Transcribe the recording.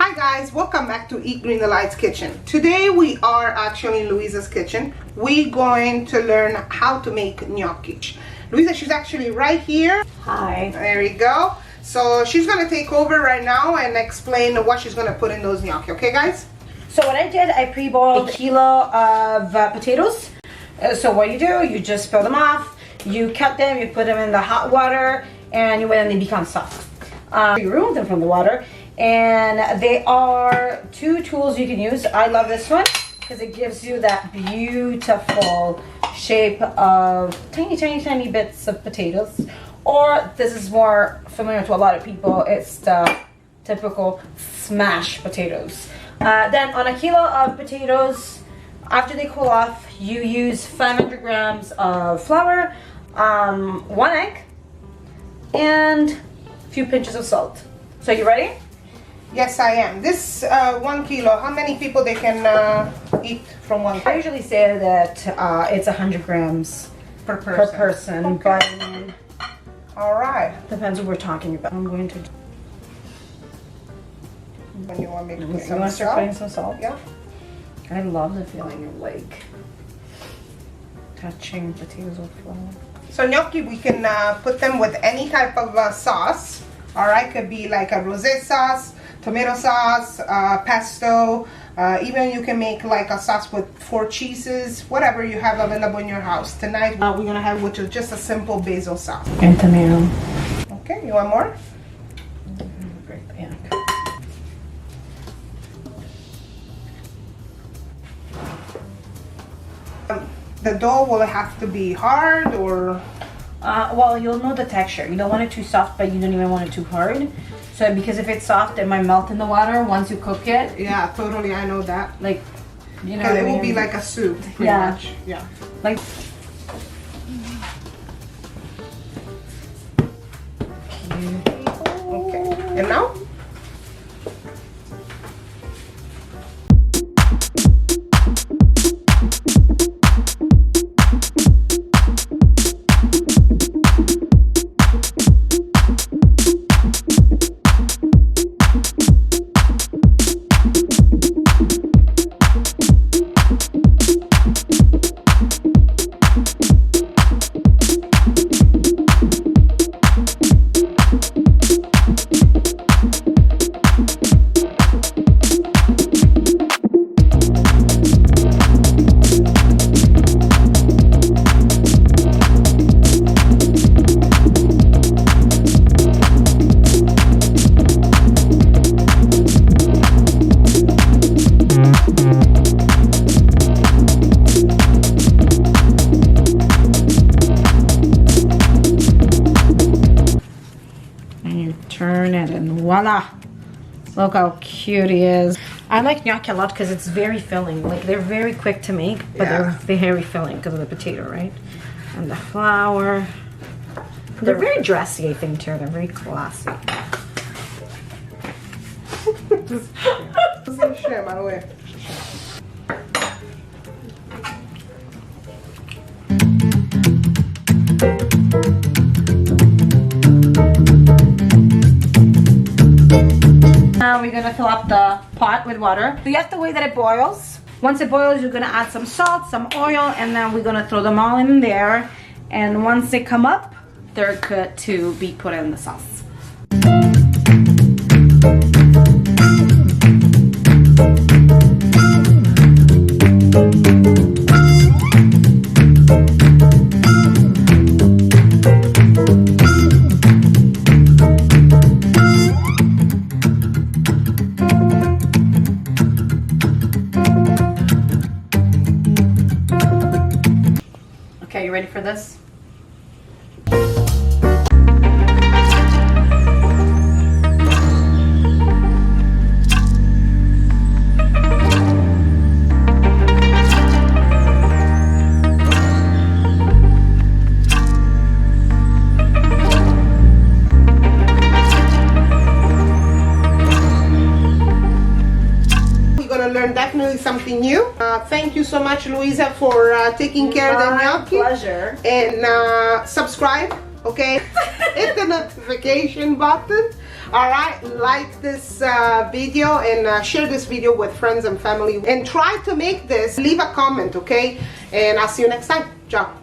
Hi guys, welcome back to Eat Green the Lights Kitchen. Today we are actually in Louisa's kitchen. We're going to learn how to make gnocchi. Louisa, she's actually right here. Hi. There you go. So she's going to take over right now and explain what she's going to put in those gnocchi. Okay guys? So what I did, I pre-boiled a kilo of potatoes. So what you do, you just peel them off, you cut them, you put them in the hot water, and when they become soft. You remove them from the water. And they are two tools you can use. I love this one because it gives you that beautiful shape of tiny bits of potatoes. Or this is more familiar to a lot of people. It's the typical smash potatoes. Then on a kilo of potatoes, after they cool off, you use 500 grams of flour, 1 egg, and a few pinches of salt. So you ready? Yes, I am. This 1 kilo, how many people they can eat from 1 kilo? I usually say that it's 100 grams Per person. okay. But I mean, alright. depends what we're talking about. I'm going to. When you want me to put You some want to start salt? putting some salt? Yeah. I love the feeling of like touching potatoes with flour. So gnocchi, we can put them with any type of sauce. Alright, could be like a rosé sauce, tomato sauce, pesto, even you can make like a sauce with 4 cheeses, whatever you have available in your house. Tonight we're gonna have which is just a simple basil sauce. And tomato. Okay, you want more? Great, yeah. The dough, will it have to be hard or? Well, you'll know the texture. You don't want it too soft, but you don't even want it too hard. So because if it's soft, it might melt in the water once you cook it. Yeah, totally, I know that. Like, you know, Because it will be like a soup, pretty Yeah. much. Yeah. like. Okay, and now? Turn it and voila! Look how cute he is. I like gnocchi a lot because it's very filling. Like they're very quick to make, but they're very filling because of the potato, right? And the flour. They're very dressy, I think, too. They're very classy. Share, by the way. Now we're gonna fill up the pot with water. So you have to wait that it boils. Once it boils, you're gonna add some salt, some oil, and then we're gonna throw them all in there. And once they come up, they're good to be put in the sauce. Okay, you ready for this? Learn definitely something new. Thank you so much, Louisa, for taking care of the gnocchi. My pleasure. And subscribe, okay? Hit the notification button. All right, like this video and share this video with friends and family, and try to make this. Leave a comment, okay? And I'll see you next time. Ciao.